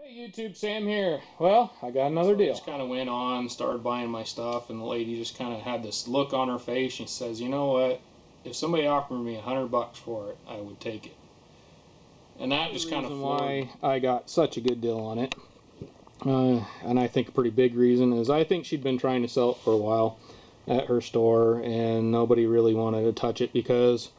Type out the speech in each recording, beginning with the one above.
Hey YouTube, Sam here. Well, I got another deal. Just kind of went on, started buying my stuff, and the lady just kind of had this look on her face. She says, "You know what? If somebody offered me $100 for it, I would take it." And that just kind of why I got such a good deal on it, and I think a pretty big reason is I think she'd been trying to sell it for a while at her store, and nobody really wanted to touch it because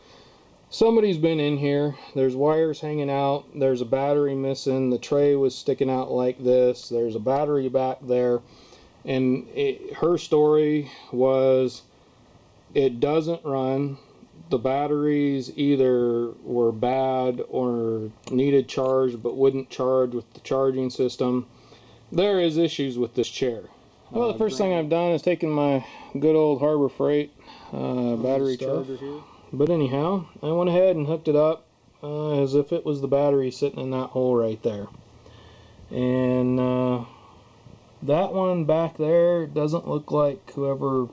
somebody's been in here. There's wires hanging out. There's a battery missing. The tray was sticking out like this. There's a battery back there. And her story was it doesn't run. The batteries either were bad or needed charge but wouldn't charge with the charging system. There is issues with this chair. Well, the first thing I've done is taken my good old Harbor Freight battery charger here. But anyhow, I went ahead and hooked it up as if it was the battery sitting in that hole right there. And that one back there doesn't look like whoever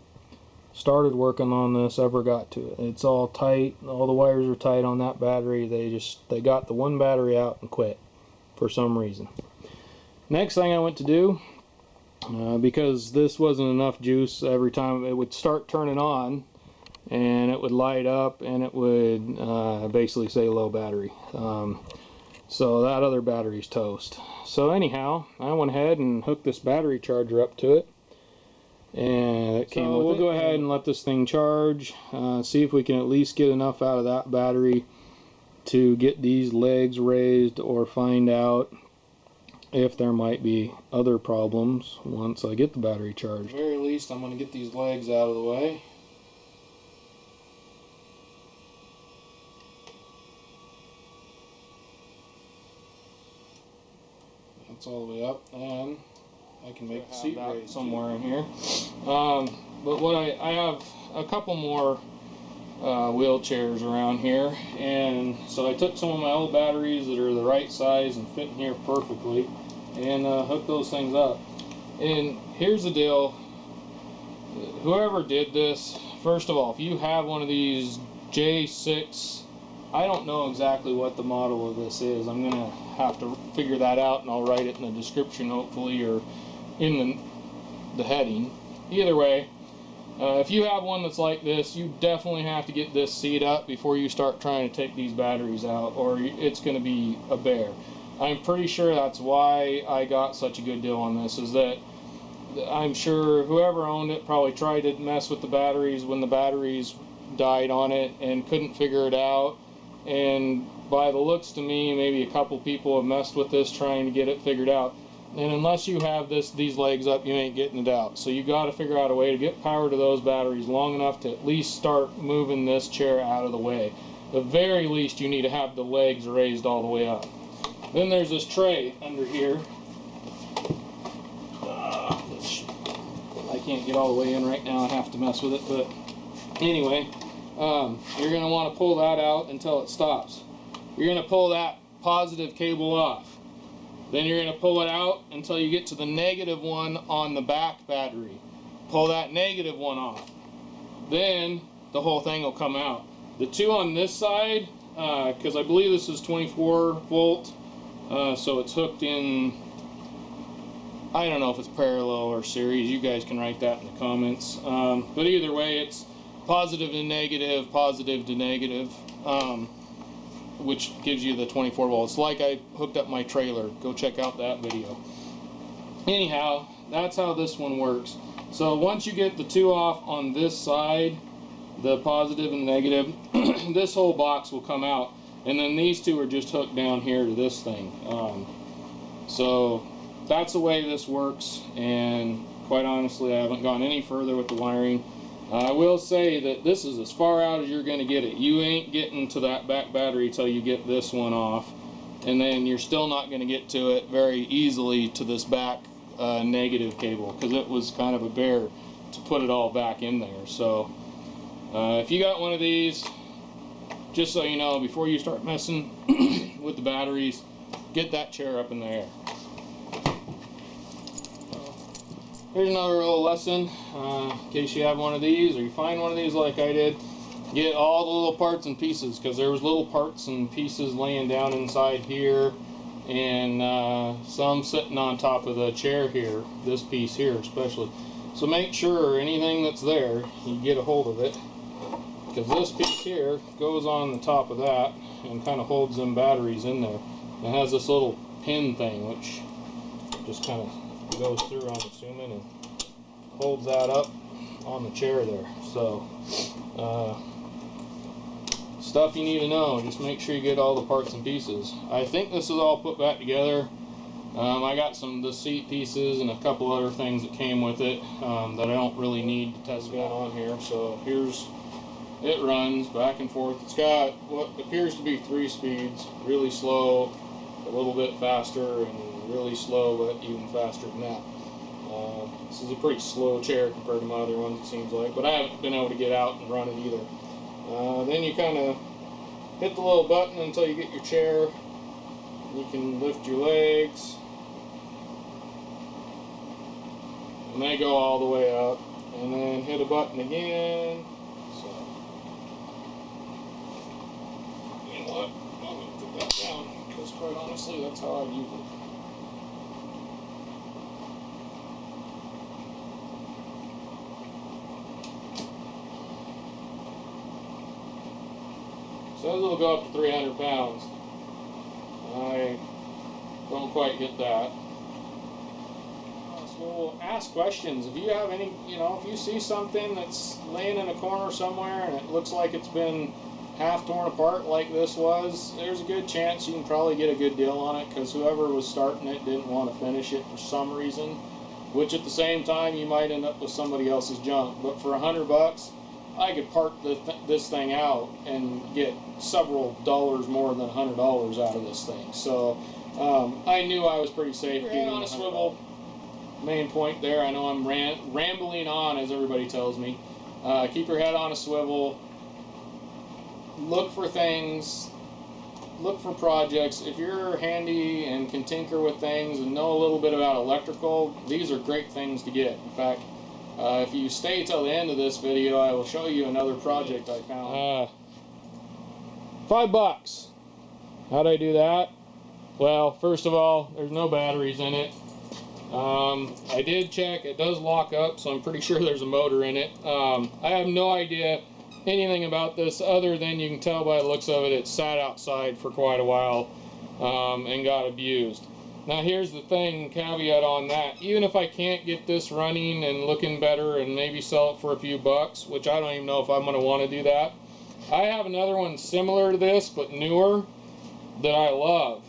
started working on this ever got to it. It's all tight. All the wires are tight on that battery. They got the one battery out and quit for some reason. Next thing I went to do, because this wasn't enough juice every time it would start turning on, and it would light up and it would basically say low battery. So that other battery's toast. So anyhow, I went ahead and hooked this battery charger up to it, and it came with it. We'll go ahead and let this thing charge, see if we can at least get enough out of that battery to get these legs raised or find out if there might be other problems once I get the battery charged. At the very least, I'm going to get these legs out of the way. It's all the way up, and I can make the seat right somewhere in here. But what I have a couple more wheelchairs around here, and so I took some of my old batteries that are the right size and fit in here perfectly, and hooked those things up. And here's the deal: whoever did this, first of all, if you have one of these J6, I don't know exactly what the model of this is. I'm gonna have to figure that out, and I'll write it in the description hopefully, or in the heading. Either way, if you have one that's like this, you definitely have to get this seat up before you start trying to take these batteries out, or it's going to be a bear. I'm pretty sure that's why I got such a good deal on this, is that I'm sure whoever owned it probably tried to mess with the batteries when the batteries died on it and couldn't figure it out. And by the looks to me, maybe a couple people have messed with this trying to get it figured out. And unless you have these legs up, you ain't getting it out. So you got to figure out a way to get power to those batteries long enough to at least start moving this chair out of the way. At the very least, you need to have the legs raised all the way up. Then there's this tray under here. I can't get all the way in right now. I have to mess with it. But anyway, you're going to want to pull that out until it stops. You're going to pull that positive cable off. Then you're going to pull it out until you get to the negative one on the back battery. Pull that negative one off. Then the whole thing will come out. The two on this side, because I believe this is 24 volt, so it's hooked in, I don't know if it's parallel or series. You guys can write that in the comments. But either way, it's positive to negative, positive to negative, which gives you the 24 volts. Like I hooked up my trailer. Go check out that video. Anyhow, that's how this one works. So once you get the two off on this side, the positive and negative, this whole box will come out. And then these two are just hooked down here to this thing. So that's the way this works. And quite honestly, I haven't gone any further with the wiring. I will say that this is as far out as you're going to get it. You ain't getting to that back battery till you get this one off, and then you're still not going to get to it very easily to this back negative cable, because it was kind of a bear to put it all back in there. So if you got one of these, just so you know, before you start messing with the batteries, get that chair up in the air. Here's another little lesson, in case you have one of these, or you find one of these like I did. Get all the little parts and pieces, because there was little parts and pieces laying down inside here, and some sitting on top of the chair here, this piece here especially. So make sure anything that's there, you get a hold of it, because this piece here goes on the top of that and kind of holds them batteries in there. It has this little pin thing which just kind of goes through, I'm assuming, and holds that up on the chair there. So stuff you need to know. Just make sure you get all the parts and pieces. I think this is all put back together. I got some of the seat pieces and a couple other things that came with it that I don't really need to test that on here. So here's, it runs back and forth. It's got what appears to be 3 speeds: really slow, a little bit faster, and really slow but even faster than that. This is a pretty slow chair compared to my other ones, it seems like, but I haven't been able to get out and run it either. Then you kind of hit the little button until you get your chair. You can lift your legs, and they go all the way up, and then hit a button again. So, you know what, I'm going to put that down, because quite honestly that's how I use it. Says it'll go up to 300 pounds. I don't quite get that. So we'll ask questions. If you have any, if you see something that's laying in a corner somewhere and it looks like it's been half torn apart like this was, there's a good chance you can probably get a good deal on it, because whoever was starting it didn't want to finish it for some reason, which at the same time you might end up with somebody else's junk. But for $100, I could part this thing out and get several dollars more than $100 out of this thing. So I knew I was pretty safe. Keep it on a swivel. Main point there. I know I'm rambling on, as everybody tells me. Keep your head on a swivel. Look for things. Look for projects. If you're handy and can tinker with things and know a little bit about electrical, these are great things to get. In fact, if you stay till the end of this video, I will show you another project I found. $5. How'd I do that? Well, first of all, there's no batteries in it. I did check, it does lock up, so I'm pretty sure there's a motor in it. I have no idea anything about this other than you can tell by the looks of it, it sat outside for quite a while and got abused. Now here's the thing, caveat on that. Even if I can't get this running and looking better and maybe sell it for a few bucks, which I don't even know if I'm going to want to do that, I have another one similar to this but newer that I love.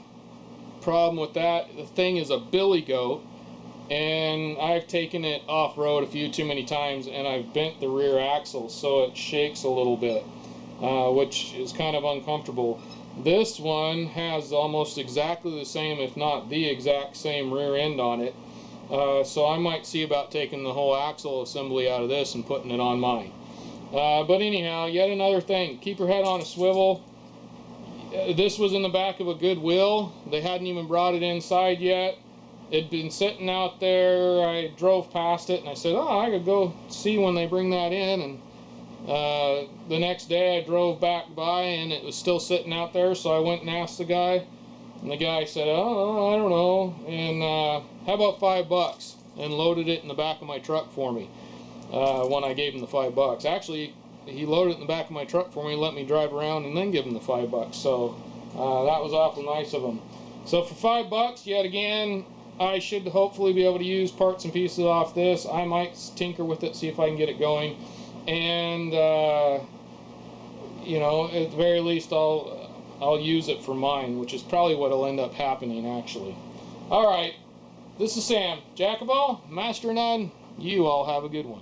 Problem with that, the thing is a billy goat, and I've taken it off-road a few too many times and I've bent the rear axle so it shakes a little bit, which is kind of uncomfortable. This one has almost exactly the same, if not the exact same rear end on it, so I might see about taking the whole axle assembly out of this and putting it on mine. But anyhow, yet another thing, keep your head on a swivel. This was in the back of a Goodwill. They hadn't even brought it inside yet. It'd been sitting out there. I drove past it and I said, oh, I could go see when they bring that in, and the next day I drove back by and it was still sitting out there, so I went and asked the guy, and the guy said, oh, I don't know, and how about $5, and loaded it in the back of my truck for me when I gave him the $5. Actually, he loaded it in the back of my truck for me, let me drive around and then give him the $5, so that was awful nice of him. So for $5, yet again, I should hopefully be able to use parts and pieces off this. I might tinker with it, see if I can get it going. And, at the very least, I'll use it for mine, which is probably what will end up happening, actually. All right, this is Sam, Jack of all, master of none. You all have a good one.